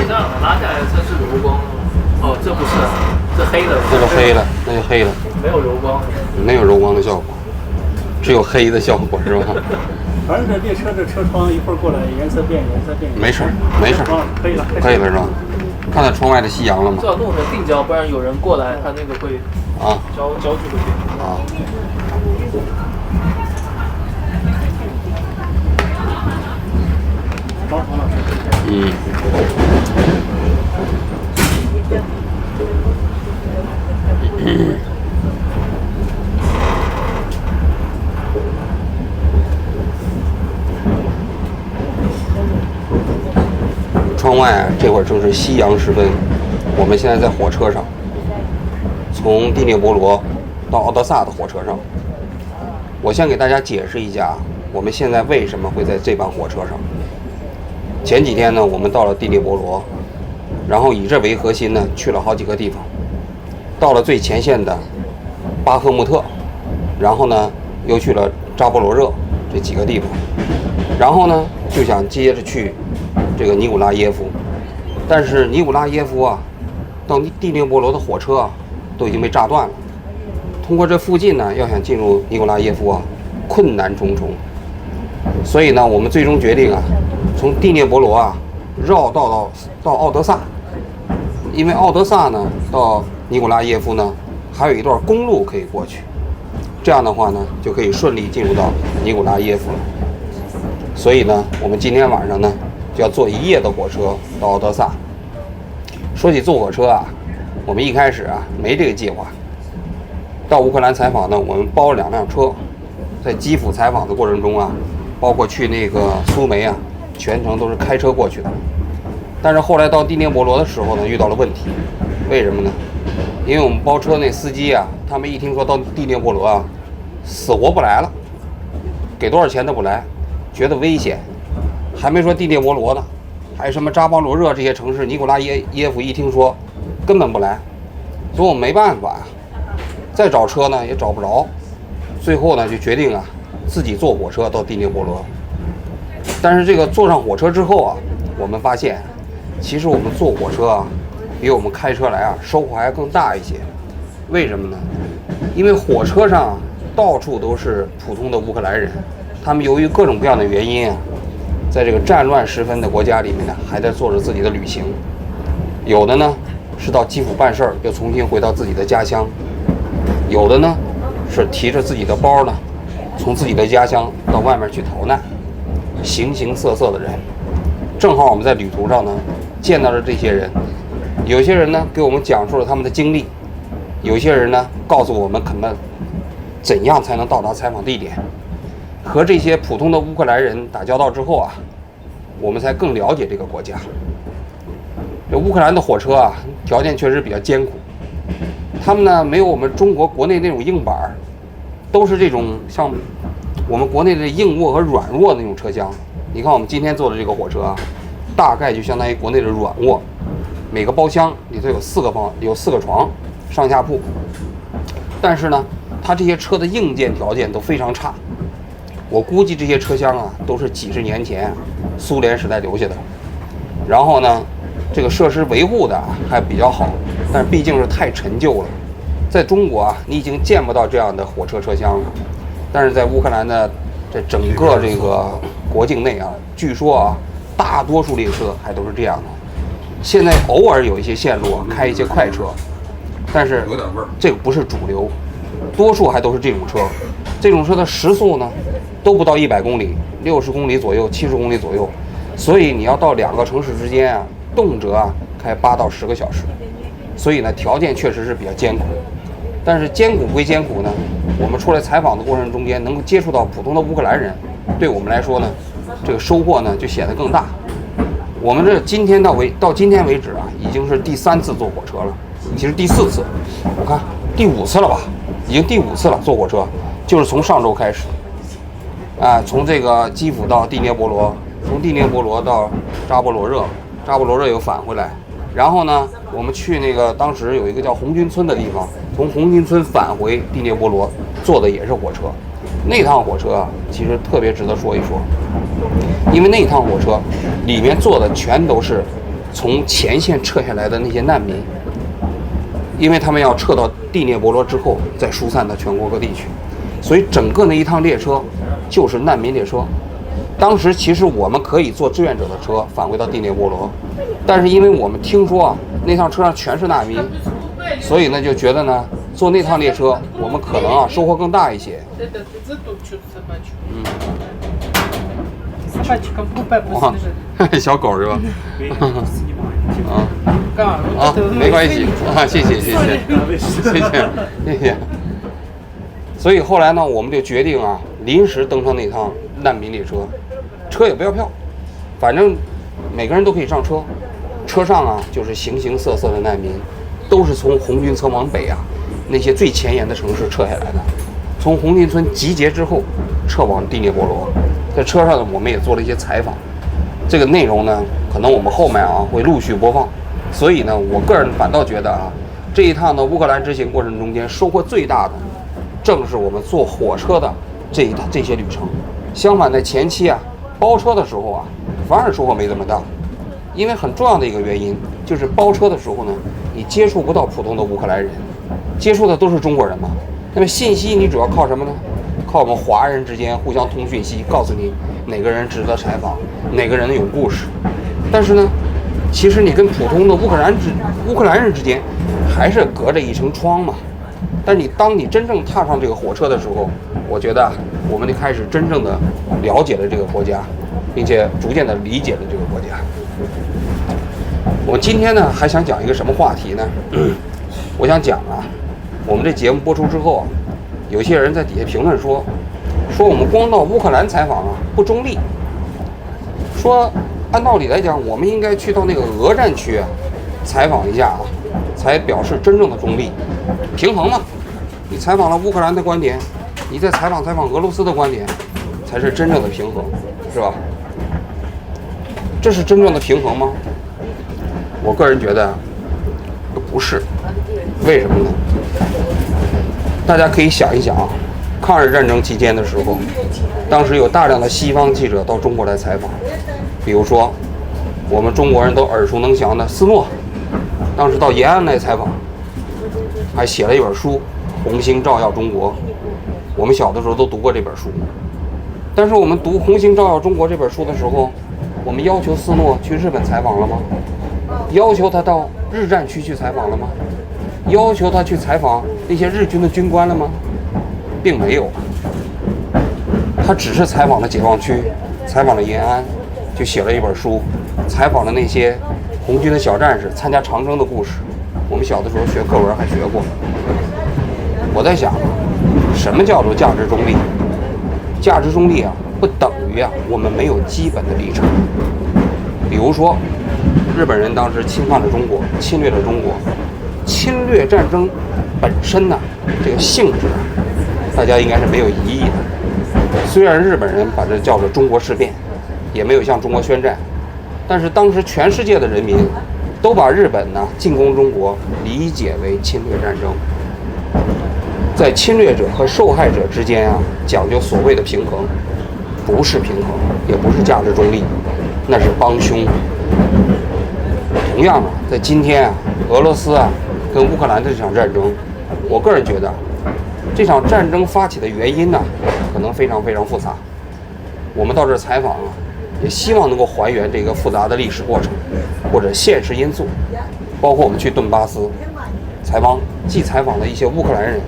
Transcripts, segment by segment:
这样的，拉下来它是柔光的。哦，这不是，这黑的。那就黑了，那就黑了。没有柔光。没有柔光的效果，只有黑的效果，是吧？反正这列车这车窗一会儿过来颜色变，颜色变。没事，没事，可以了，可以了是吧？看到窗外的夕阳了吗？最好弄成定焦，不然有人过来，他那个会焦距会变。啊。好，王老师。窗外啊，这会儿正是夕阳时分。我们现在在火车上，从第聂伯罗到奥德萨的火车上。我先给大家解释一下，我们现在为什么会在这班火车上。前几天呢，我们到了第聂伯罗，然后以这为核心呢，去了好几个地方。到了最前线的巴赫穆特，然后呢又去了扎波罗热这几个地方，然后呢就想接着去这个尼古拉耶夫，但是尼古拉耶夫啊到第聂伯罗的火车啊都已经被炸断了。通过这附近呢，要想进入尼古拉耶夫啊，困难重重。所以呢，我们最终决定啊，从第聂伯罗啊绕道到奥德萨，因为奥德萨呢到尼古拉耶夫呢还有一段公路可以过去，这样的话呢就可以顺利进入到尼古拉耶夫了。所以呢，我们今天晚上呢就要坐1夜的火车到奥德萨。说起坐火车啊，我们一开始啊没这个计划。到乌克兰采访呢，我们包了2辆车，在基辅采访的过程中啊，包括去那个苏梅啊，全程都是开车过去的。但是后来到第聂伯罗的时候呢，遇到了问题。为什么呢？因为我们包车那司机啊，他们一听说到第聂伯罗啊，死活不来了，给多少钱都不来，觉得危险。还没说第聂伯罗呢，还有什么扎波罗热这些城市，尼古拉耶夫一听说，根本不来。所以我们没办法啊，再找车呢也找不着，最后呢就决定啊自己坐火车到第聂伯罗。但是这个坐上火车之后啊，我们发现，其实我们坐火车啊，比我们开车来啊收获还更大一些。为什么呢？因为火车上到处都是普通的乌克兰人，他们由于各种各样的原因啊，在这个战乱时分的国家里面呢，还在做着自己的旅行。有的呢是到基辅办事儿，又重新回到自己的家乡；有的呢是提着自己的包呢，从自己的家乡到外面去逃难。形形色色的人，正好我们在旅途上呢见到了这些人。有些人呢给我们讲述了他们的经历，有些人呢告诉我们怎样才能到达采访地点。和这些普通的乌克兰人打交道之后啊，我们才更了解这个国家。这乌克兰的火车啊，条件确实比较艰苦。他们呢没有我们中国国内那种硬板，都是这种像我们国内的硬卧和软卧的那种车厢。你看我们今天坐的这个火车啊，大概就相当于国内的软卧，每个包厢里头有4个床，上下铺。但是呢，它这些车的硬件条件都非常差。我估计这些车厢啊，都是几十年前苏联时代留下的。然后呢，这个设施维护的还比较好，但毕竟是太陈旧了。在中国啊，你已经见不到这样的火车车厢了。但是在乌克兰的这整个这个国境内啊，据说啊，大多数列车还都是这样的。现在偶尔有一些线路开一些快车，但是这个不是主流，多数还都是这种车。这种车的时速呢，都不到100公里，60公里左右，70公里左右。所以你要到2个城市之间啊，动辄啊开8到10个小时。所以呢，条件确实是比较艰苦。但是艰苦归艰苦呢，我们出来采访的过程中间，能够接触到普通的乌克兰人，对我们来说呢，这个收获呢就显得更大。我们这到今天为止啊，已经是第3次坐火车了，其实第4次，我看第5次了吧，已经第5次了坐火车，就是从上周开始，从这个基辅到第聂伯罗，从第聂伯罗到扎波罗热，扎波罗热又返回来。然后呢，我们去那个当时有一个叫红军村的地方，从红军村返回第聂伯罗，坐的也是火车。那趟火车啊，其实特别值得说一说，因为那趟火车里面坐的全都是从前线撤下来的那些难民，因为他们要撤到第聂伯罗之后，再疏散到全国各地去，所以整个那一趟列车就是难民列车。当时其实我们可以坐志愿者的车返回到第聂伯罗，但是因为我们听说啊，那趟车上全是难民，所以呢就觉得呢，坐那趟列车我们可能啊收获更大一些。哇，小狗是吧？啊，没关系啊，谢谢。所以后来呢，我们就决定啊，临时登上那趟难民列车，车也不要票，反正每个人都可以上车。车上啊，就是形形色色的难民，都是从红军村往北啊那些最前沿的城市撤下来的。从红军村集结之后，撤往第聂伯罗。在车上呢，我们也做了一些采访，这个内容呢，可能我们后面啊会陆续播放。所以呢，我个人反倒觉得啊，这一趟的乌克兰之行过程中间收获最大的，正是我们坐火车的这些旅程。相反，在前期啊包车的时候啊，反而收获没这么大，因为很重要的一个原因就是包车的时候呢，你接触不到普通的乌克兰人，接触的都是中国人嘛。那么信息你主要靠什么呢？靠我们华人之间互相通讯息，告诉你哪个人值得采访，哪个人有故事。但是呢，其实你跟普通的乌克兰人之间还是隔着一层窗嘛。但当你真正踏上这个火车的时候，我觉得我们就开始真正的了解了这个国家，并且逐渐的理解了这个国家。我今天呢还想讲一个什么话题呢？我想讲啊，我们这节目播出之后啊，有些人在底下评论说我们光到乌克兰采访啊不中立，说按道理来讲，我们应该去到那个俄战区啊采访一下啊，才表示真正的中立，平衡嘛。你采访了乌克兰的观点，你再采访俄罗斯的观点，才是真正的平衡，是吧？这是真正的平衡吗？我个人觉得不是。为什么呢？大家可以想一想啊，抗日战争期间的时候，当时有大量的西方记者到中国来采访，比如说我们中国人都耳熟能详的斯诺，当时到延安来采访，还写了一本书《红星照耀中国》，我们小的时候都读过这本书。但是我们读《红星照耀中国》这本书的时候，我们要求斯诺去日本采访了吗？要求他到日战区去采访了吗？要求他去采访那些日军的军官了吗？并没有，他只是采访了解放区，采访了延安，就写了一本书，采访了那些红军的小战士参加长征的故事。我们小的时候学课文还学过。我在想，什么叫做价值中立？价值中立啊，不等于啊我们没有基本的立场。比如说，日本人当时侵犯了中国，侵略了中国。侵略战争本身呢，这个性质啊，大家应该是没有疑义的。虽然日本人把这叫做中国事变，也没有向中国宣战，但是当时全世界的人民都把日本呢进攻中国理解为侵略战争。在侵略者和受害者之间啊，讲究所谓的平衡，不是平衡，也不是价值中立，那是帮凶。同样啊，在今天啊，俄罗斯啊跟乌克兰的这场战争，我个人觉得，这场战争发起的原因呢，可能非常非常复杂。我们到这儿采访啊，也希望能够还原这个复杂的历史过程或者现实因素，包括我们去顿巴斯采访，既采访了一些乌克兰人，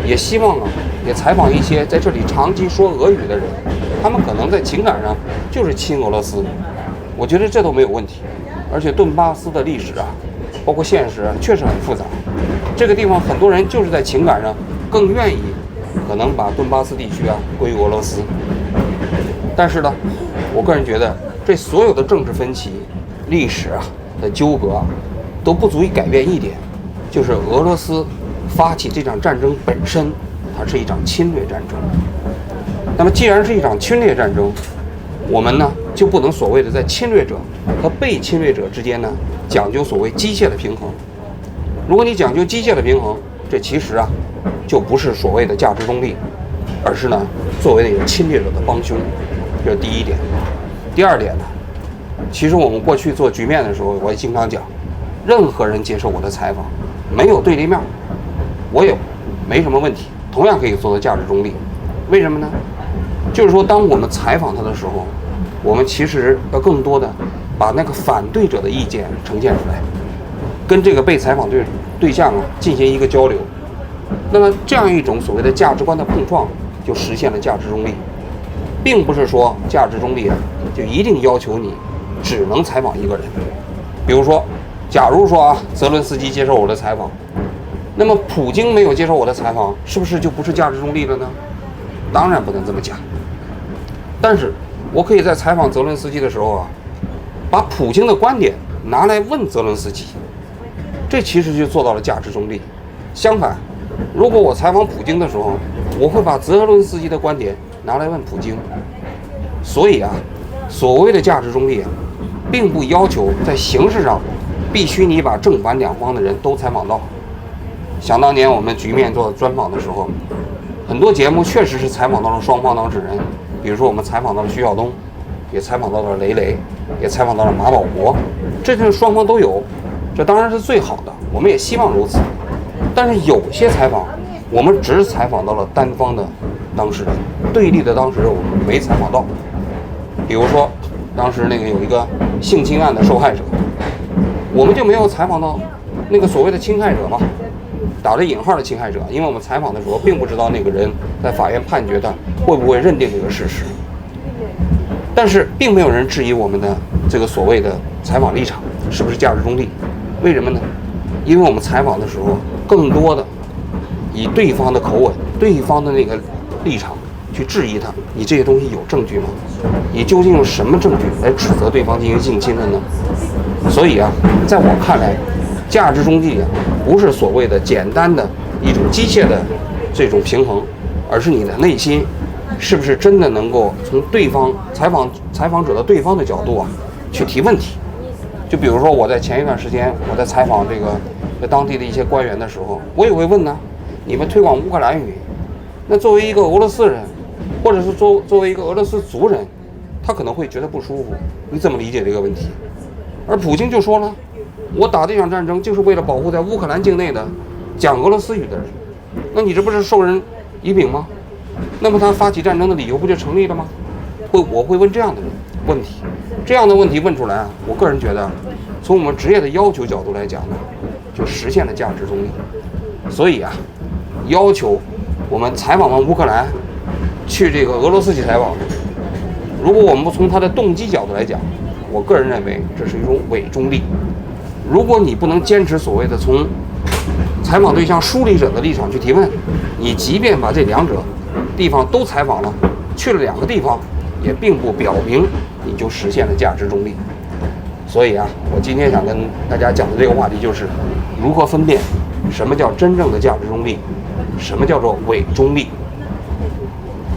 也希望啊，也采访一些在这里长期说俄语的人，他们可能在情感上就是亲俄罗斯，我觉得这都没有问题。而且顿巴斯的历史啊，包括现实确实很复杂，这个地方很多人就是在情感上更愿意可能把顿巴斯地区啊归于俄罗斯。但是呢，我个人觉得这所有的政治分歧、历史啊的纠葛啊，都不足以改变一点，就是俄罗斯发起这场战争本身，它是一场侵略战争。那么既然是一场侵略战争，我们呢就不能所谓的在侵略者和被侵略者之间呢讲究所谓机械的平衡。如果你讲究机械的平衡，这其实啊就不是所谓的价值中立，而是呢作为那个侵略者的帮凶。这是第一点。第二点呢，其实我们过去做局面的时候，我也经常讲，任何人接受我的采访，没有对立面，我也没什么问题，同样可以做到价值中立。为什么呢？就是说，当我们采访他的时候，我们其实要更多的把那个反对者的意见呈现出来，跟这个被采访对象进行一个交流。那么这样一种所谓的价值观的碰撞，就实现了价值中立，并不是说价值中立就一定要求你只能采访一个人。比如说，假如说泽伦斯基接受我的采访，那么普京没有接受我的采访，是不是就不是价值中立了呢？当然不能这么讲。但是我可以在采访泽伦斯基的时候把普京的观点拿来问泽伦斯基，这其实就做到了价值中立。相反，如果我采访普京的时候，我会把泽伦斯基的观点拿来问普京。所以所谓的价值中立并不要求在形式上必须你把正反两方的人都采访到。想当年我们局面做专访的时候，很多节目确实是采访到了双方当事人，比如说我们采访到了徐晓东，也采访到了雷雷，也采访到了马保国，这就是双方都有，这当然是最好的，我们也希望如此。但是有些采访我们只采访到了单方的当事人，对立的当事人我们没采访到。比如说当时那个有一个性侵案的受害者，我们就没有采访到那个所谓的侵害者嘛，打着引号的侵害者，因为我们采访的时候并不知道那个人在法院判决他会不会认定这个事实。但是并没有人质疑我们的这个所谓的采访立场是不是价值中立。为什么呢？因为我们采访的时候更多的以对方的口吻、对方的那个立场去质疑他，你这些东西有证据吗？你究竟用什么证据来指责对方进行性侵的呢？所以在我看来，价值中立不是所谓的简单的一种机械的这种平衡，而是你的内心是不是真的能够从对方采访者的对方的角度去提问题。就比如说我在前一段时间我在采访这个当地的一些官员的时候，我也会问你们推广乌克兰语，那作为一个俄罗斯人，或者是作为一个俄罗斯族人，他可能会觉得不舒服，你怎么理解这个问题？而普京就说了，我打这场战争就是为了保护在乌克兰境内的讲俄罗斯语的人，那你这不是授人以柄吗？那么他发起战争的理由不就成立了吗？我会问这样的问题，这样的问题问出来我个人觉得从我们职业的要求角度来讲呢，就实现了价值中立。所以要求我们采访完乌克兰去这个俄罗斯去采访，如果我们不从他的动机角度来讲，我个人认为这是一种伪中立。如果你不能坚持所谓的从采访对象梳理者的立场去提问，你即便把这两者地方都采访了，去了2个地方，也并不表明你就实现了价值中立。所以我今天想跟大家讲的这个话题就是如何分辨什么叫真正的价值中立，什么叫做伪中立。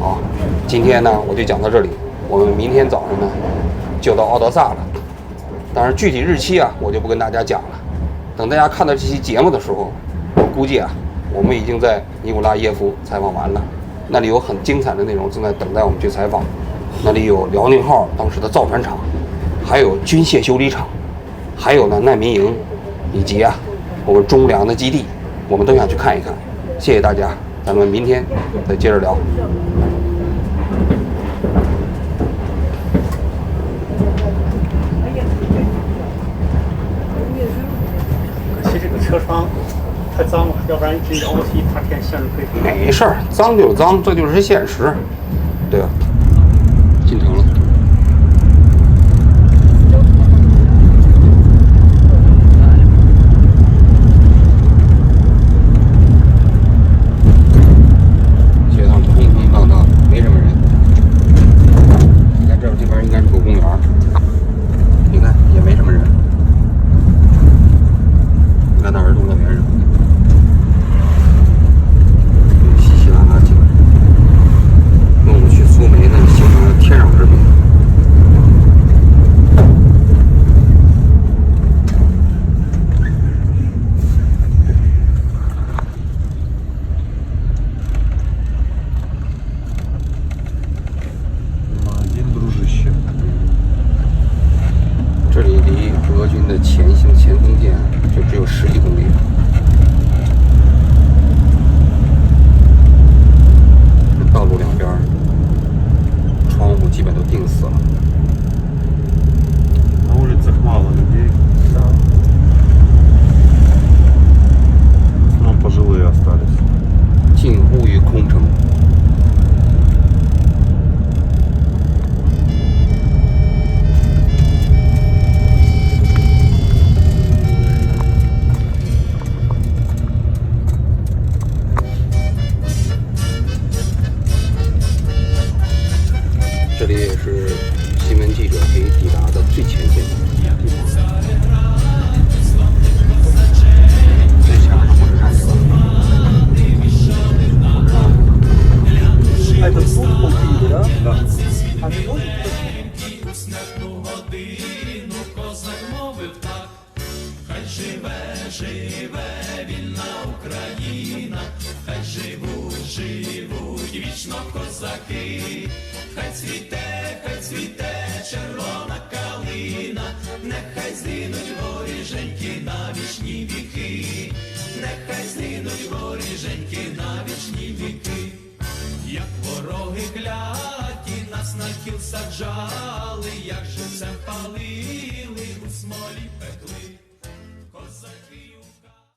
好，今天呢我就讲到这里，我们明天早上呢就到奥德萨了。当然具体日期我就不跟大家讲了，等大家看到这期节目的时候，我估计我们已经在尼古拉耶夫采访完了，那里有很精彩的内容正在等待我们去采访。那里有辽宁号当时的造船厂，还有军械修理厂，还有难民营，以及我们中粮的基地，我们都想去看一看。谢谢大家，咱们明天再接着聊。可惜这个车窗太脏了，要不然这楼梯大片向日葵。没事儿，脏就脏，这就是现实，对吧？进城了。街上空空荡荡，没什么人。你看这地方应该是个公园，你看也没什么人。你看那儿童乐园什么的。稀稀拉拉进来，那我们去苏梅。俄军的前锋线就只有11公里。道路两边窗户基本都钉死了。На улицах мало людей. Да. Но пожилые остались. 近乎于空城。这里也是新闻记者可以抵达的最前线的地方。最前面的火车站是吧？А это тут полтинник, да? Да. А не может Як вороги кляті нас на кіл саджають.